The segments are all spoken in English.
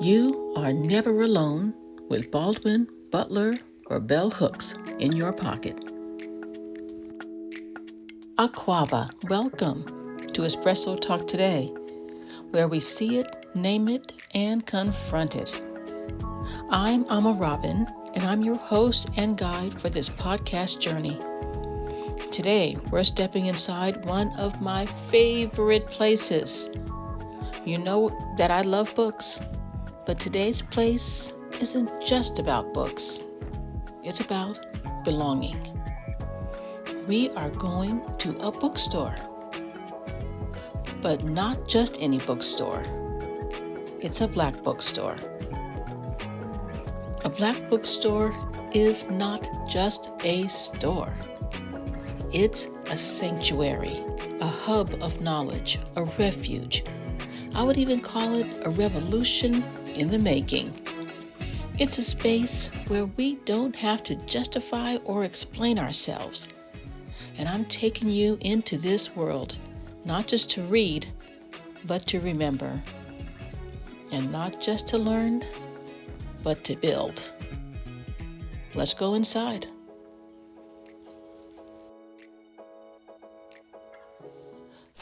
You are never alone with Baldwin, Butler, or Bell Hooks in your pocket. Aquaba, welcome to Espresso Talk Today, where we see it, name it, and confront it. I'm Amma Robin, and I'm your host and guide for this podcast journey. Today, we're stepping inside one of my favorite places. You know that I love books, but today's place isn't just about books. It's about belonging. We are going to a bookstore, but not just any bookstore. It's a Black Bookstore. A Black Bookstore is not just a store. It's a sanctuary, a hub of knowledge, a refuge. I would even call it a revolution in the making. It's a space where we don't have to justify or explain ourselves. And I'm taking you into this world, not just to read, but to remember. And not just to learn, but to build. Let's go inside.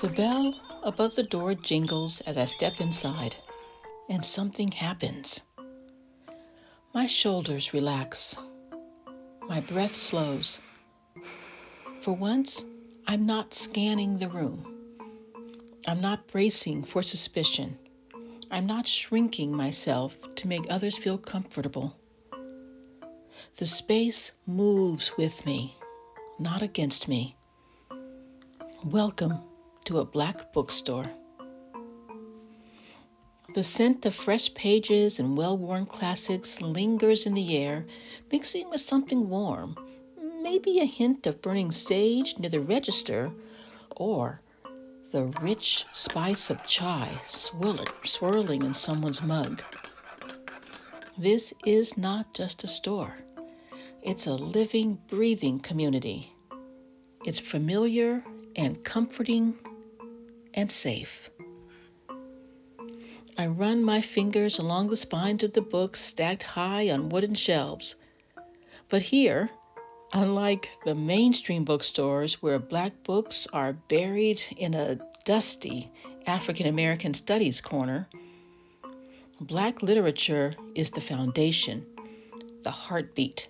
The bell above the door jingles as I step inside, and something happens. My shoulders relax. My breath slows. For once, I'm not scanning the room. I'm not bracing for suspicion. I'm not shrinking myself to make others feel comfortable. The space moves with me, not against me. Welcome to a Black Bookstore. The scent of fresh pages and well-worn classics lingers in the air, mixing with something warm, maybe a hint of burning sage near the register, or the rich spice of chai swirling in someone's mug. This is not just a store. It's a living, breathing community. It's familiar and comforting and safe. I run my fingers along the spines of the books stacked high on wooden shelves. But here, unlike the mainstream bookstores where Black books are buried in a dusty African American studies corner, Black literature is the foundation, the heartbeat.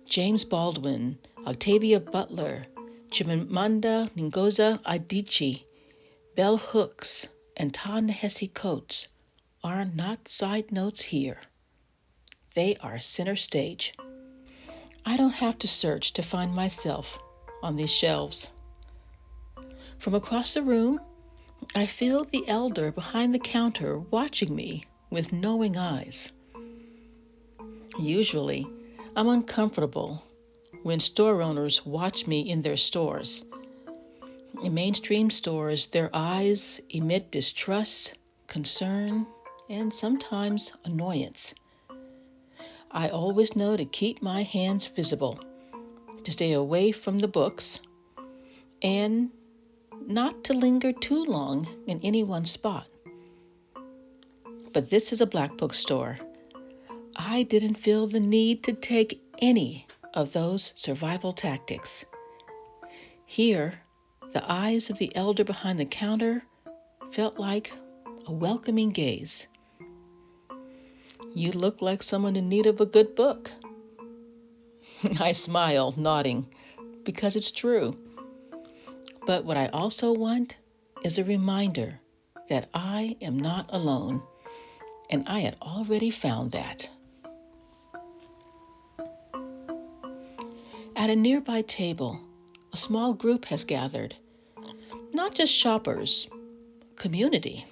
James Baldwin, Octavia Butler, Chimamanda Ngozi Adichie, Bell Hooks, and Ta-Nehisi Coates are not side notes here. They are center stage. I don't have to search to find myself on these shelves. From across the room, I feel the elder behind the counter watching me with knowing eyes. Usually, I'm uncomfortable when store owners watch me in their stores. In mainstream stores, their eyes emit distrust, concern, and sometimes annoyance. I always know to keep my hands visible, to stay away from the books, and not to linger too long in any one spot. But this is a Black Bookstore. I didn't feel the need to take any of those survival tactics. Here, the eyes of the elder behind the counter felt like a welcoming gaze. You look like someone in need of a good book. I smile, nodding, because it's true. But what I also want is a reminder that I am not alone, and I had already found that. At a nearby table, a small group has gathered. Not just shoppers, community.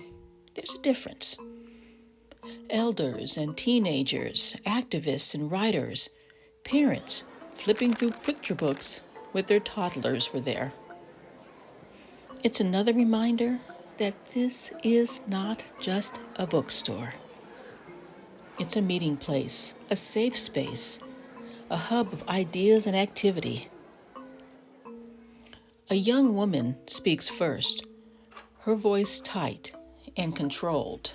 There's a difference. Elders and teenagers, activists and writers, parents flipping through picture books with their toddlers were there. It's another reminder that this is not just a bookstore. It's a meeting place, a safe space, a hub of ideas and activity. A young woman speaks first, her voice tight and controlled.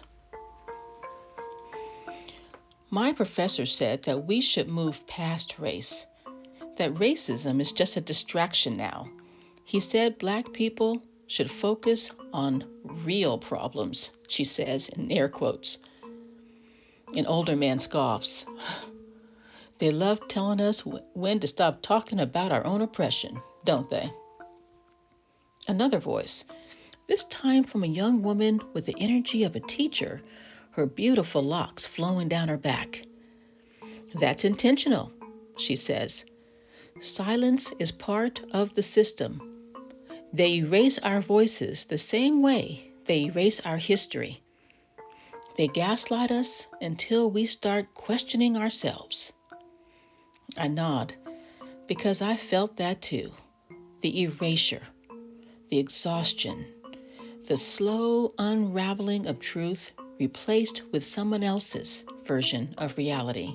My professor said that we should move past race, that racism is just a distraction now. He said Black people should focus on real problems, she says in air quotes. An older man scoffs. They love telling us when to stop talking about our own oppression, don't they? Another voice, this time from a young woman with the energy of a teacher, her beautiful locks flowing down her back. That's intentional, she says. Silence is part of the system. They erase our voices the same way they erase our history. They gaslight us until we start questioning ourselves. I nod, because I felt that too. The erasure, the exhaustion, the slow unraveling of truth replaced with someone else's version of reality.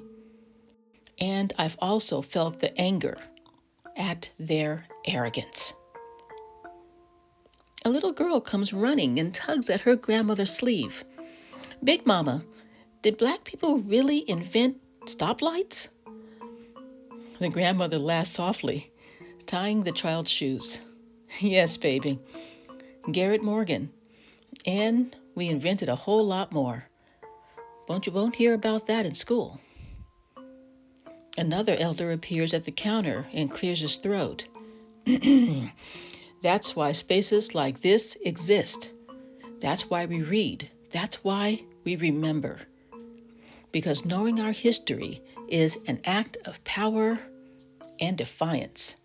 And I've also felt the anger at their arrogance. A little girl comes running and tugs at her grandmother's sleeve. Big Mama, did Black people really invent stoplights? The grandmother laughs softly, tying the child's shoes. Yes, baby. Garrett Morgan. And we invented a whole lot more. Won't hear about that in school. Another elder appears at the counter and clears his throat. That's why spaces like this exist. That's why we read. That's why we remember. Because knowing our history is an act of power and defiance.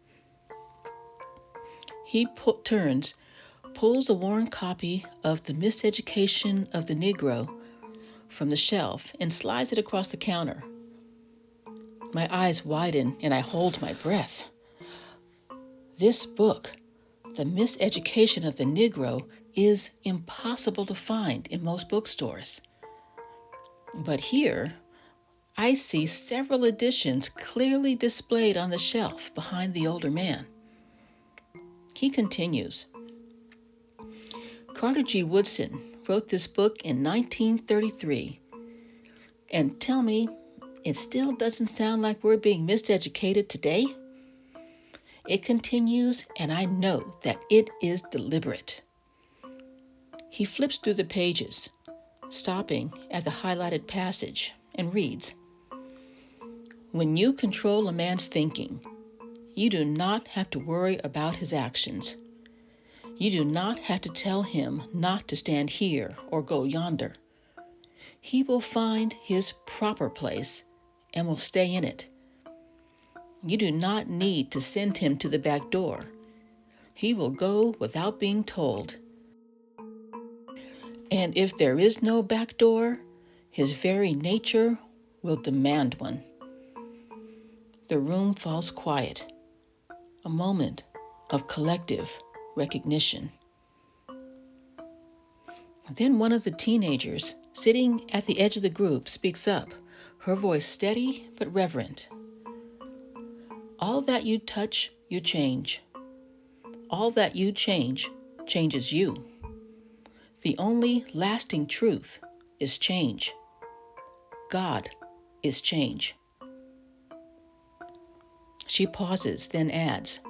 He turns, pulls a worn copy of The Miseducation of the Negro from the shelf and slides it across the counter. My eyes widen and I hold my breath. This book, The Miseducation of the Negro, is impossible to find in most bookstores. But here, I see several editions clearly displayed on the shelf behind the older man. He continues. Carter G. Woodson wrote this book in 1933. And tell me, it still doesn't sound like we're being miseducated today? It continues, and I know that it is deliberate. He flips through the pages, stopping at the highlighted passage, and reads, when you control a man's thinking, you do not have to worry about his actions. You do not have to tell him not to stand here or go yonder. He will find his proper place and will stay in it. You do not need to send him to the back door. He will go without being told. And if there is no back door, his very nature will demand one. The room falls quiet, a moment of collective recognition. Then one of the teenagers sitting at the edge of the group speaks up, her voice steady but reverent. All that you touch, you change. All that you change, changes you. The only lasting truth is change. God is change. She pauses, then adds,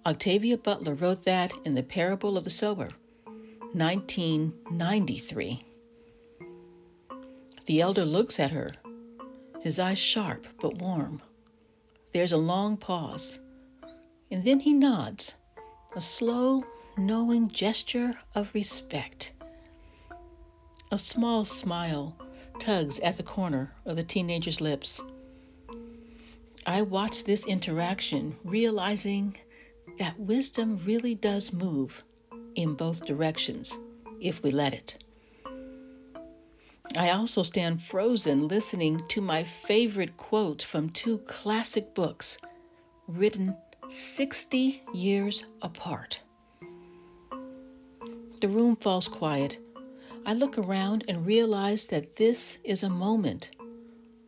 Octavia Butler wrote that in The Parable of the Sower, 1993. The elder looks at her, his eyes sharp but warm. There's a long pause, and then he nods, a slow, knowing gesture of respect. A small smile tugs at the corner of the teenager's lips. I watch this interaction, realizing that wisdom really does move in both directions if we let it. I also stand frozen listening to my favorite quote from two classic books written 60 years apart. The room falls quiet. I look around and realize that this is a moment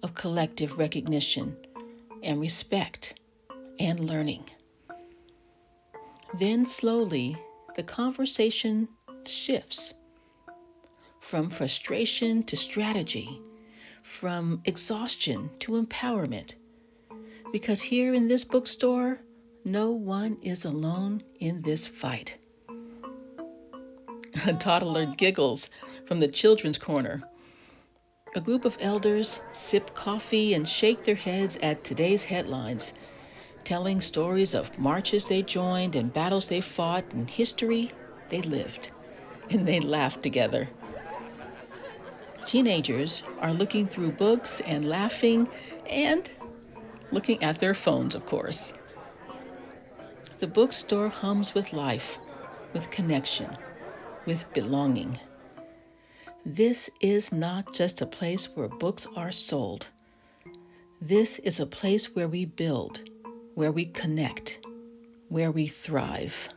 of collective recognition and respect and learning. Then slowly, the conversation shifts from frustration to strategy, from exhaustion to empowerment. Because here in this bookstore, no one is alone in this fight. A toddler giggles from the children's corner. A group of elders sip coffee and shake their heads at today's headlines, telling stories of marches they joined and battles they fought and history they lived. And they laugh together. Teenagers are looking through books and laughing and looking at their phones, of course. The bookstore hums with life, with connection, with belonging. This is not just a place where books are sold. This is a place where we build, where we connect, where we thrive.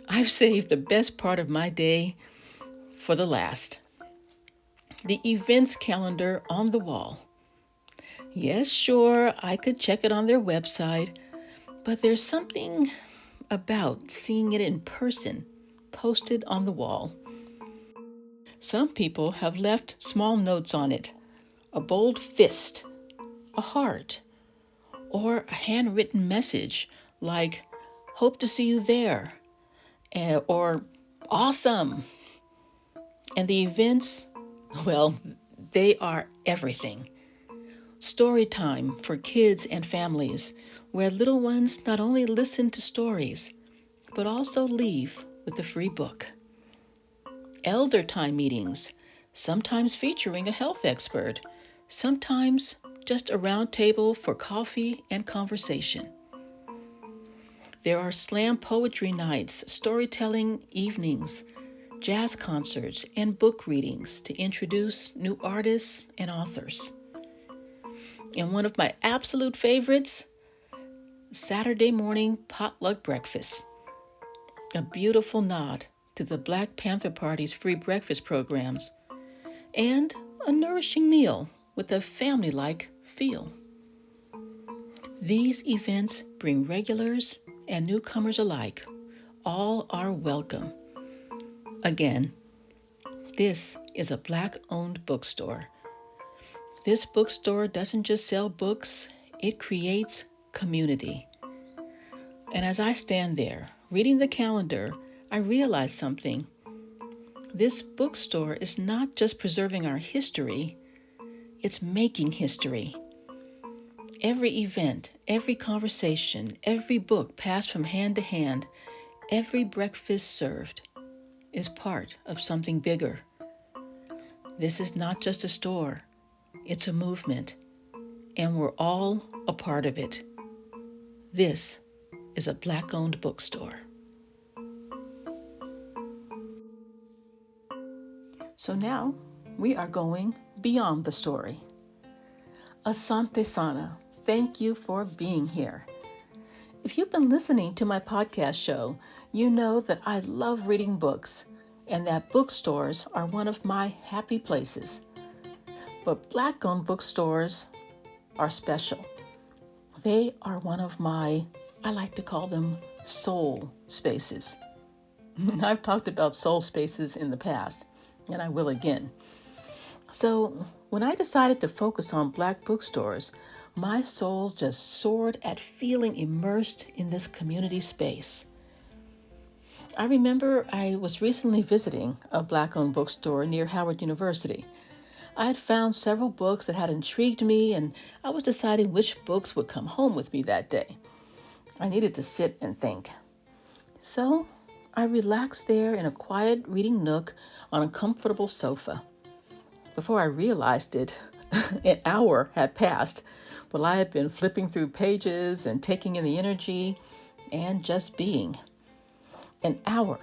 I've saved the best part of my day for the last. The events calendar on the wall. Yes, sure, I could check it on their website, but there's something about seeing it in person, posted on the wall. Some people have left small notes on it, a bold fist, a heart, or a handwritten message like, "Hope to see you there," or "Awesome." And the events, well, they are everything. Story time for kids and families, where little ones not only listen to stories, but also leave with a free book. Elder time meetings, sometimes featuring a health expert, sometimes just a round table for coffee and conversation. There are slam poetry nights, storytelling evenings, jazz concerts, and book readings to introduce new artists and authors. And one of my absolute favorites, Saturday morning potluck breakfast. A beautiful nod to the Black Panther Party's free breakfast programs, and a nourishing meal with a family-like feel. These events bring regulars and newcomers alike. All are welcome. Again, this is a Black-owned bookstore. This bookstore doesn't just sell books, it creates community. And as I stand there, reading the calendar, I realize something. This bookstore is not just preserving our history, it's making history. Every event, every conversation, every book passed from hand to hand, every breakfast served is part of something bigger. This is not just a store, it's a movement, and we're all a part of it. This is a Black-owned bookstore. So now we are going beyond the story. Asante Sana, thank you for being here. If you've been listening to my podcast show, you know that I love reading books and that bookstores are one of my happy places. But Black-owned bookstores are special. They are one of my, I like to call them soul spaces. I've talked about soul spaces in the past, and I will again. So when I decided to focus on Black bookstores, my soul just soared at feeling immersed in this community space. I remember I was recently visiting a Black-owned bookstore near Howard University. I had found several books that had intrigued me, and I was deciding which books would come home with me that day. I needed to sit and think. So I relaxed there in a quiet reading nook on a comfortable sofa. Before I realized it, an hour had passed while I had been flipping through pages and taking in the energy and just being. An hour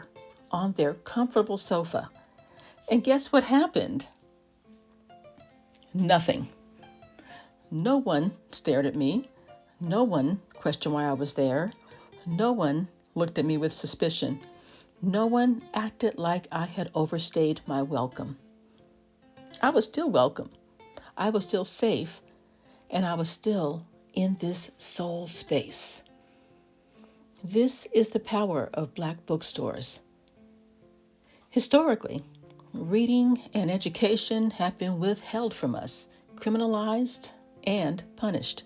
on their comfortable sofa. And guess what happened? Nothing. No one stared at me. No one questioned why I was there. No one looked at me with suspicion. No one acted like I had overstayed my welcome. I was still welcome. I was still safe. And I was still in this soul space. This is the power of Black bookstores. Historically, Reading and education have been withheld from us, criminalized and punished,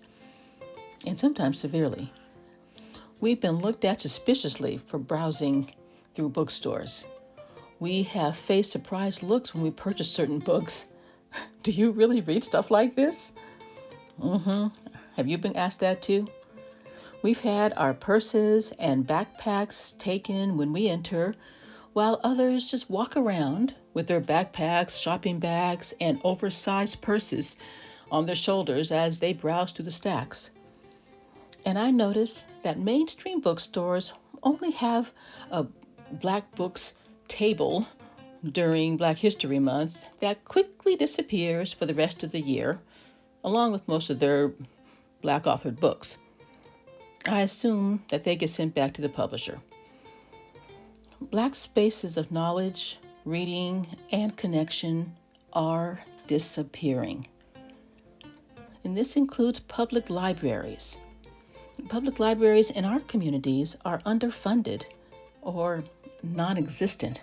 and sometimes severely. We've been looked at suspiciously for browsing through bookstores. We have faced surprised looks when we purchase certain books. Do you really read stuff like this? Have you been asked that too? We've had our purses and backpacks taken when we enter, while others just walk around with their backpacks, shopping bags, and oversized purses on their shoulders as they browse through the stacks. And I notice that mainstream bookstores only have a Black Books table during Black History Month that quickly disappears for the rest of the year, along with most of their Black authored books. I assume that they get sent back to the publisher. Black spaces of knowledge, reading, and connection are disappearing. And this includes public libraries. Public libraries in our communities are underfunded or non-existent.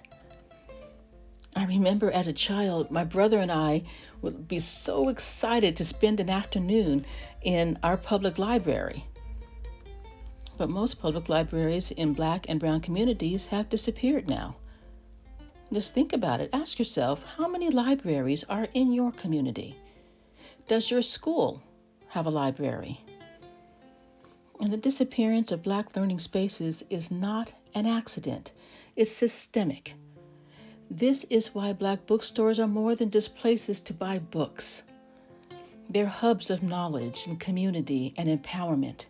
I remember as a child, my brother and I would be so excited to spend an afternoon in our public library. But most public libraries in Black and brown communities have disappeared now. Just think about it. Ask yourself, how many libraries are in your community? Does your school have a library? And the disappearance of Black learning spaces is not an accident. It's systemic. This is why Black bookstores are more than just places to buy books. They're hubs of knowledge and community and empowerment.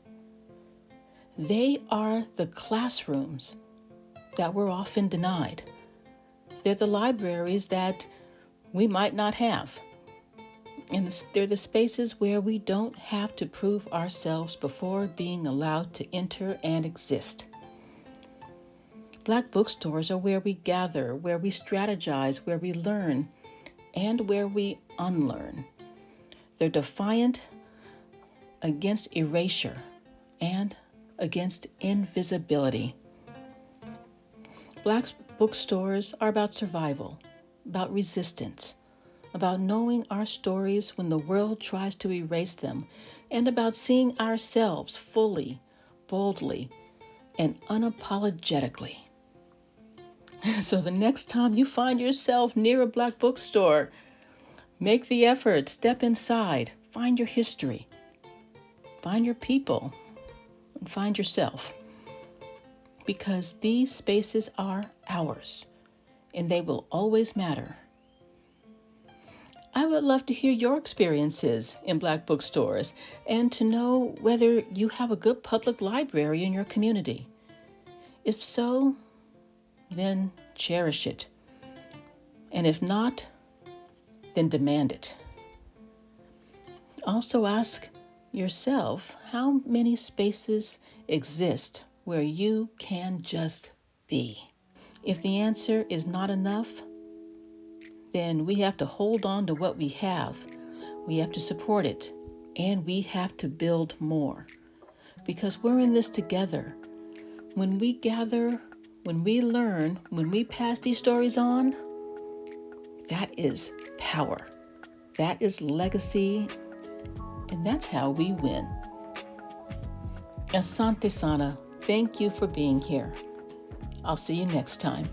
They are the classrooms that we're often denied. They're the libraries that we might not have. And they're the spaces where we don't have to prove ourselves before being allowed to enter and exist. Black bookstores are where we gather, where we strategize, where we learn, and where we unlearn. They're defiant against erasure and against invisibility. Black bookstores are about survival, about resistance, about knowing our stories when the world tries to erase them, and about seeing ourselves fully, boldly, and unapologetically. So the next time you find yourself near a Black bookstore, make the effort, step inside, find your history, find your people, and find yourself. Because these spaces are ours, and they will always matter. I would love to hear your experiences in Black bookstores and to know whether you have a good public library in your community. If so, then cherish it. And if not, then demand it. Also ask yourself how many spaces exist where you can just be. If the answer is not enough, then we have to hold on to what we have. We have to support it, and we have to build more. Because we're in this together. When we gather, when we learn, when we pass these stories on, that is power. That is legacy, and that's how we win. Asante Sana, thank you for being here. I'll see you next time.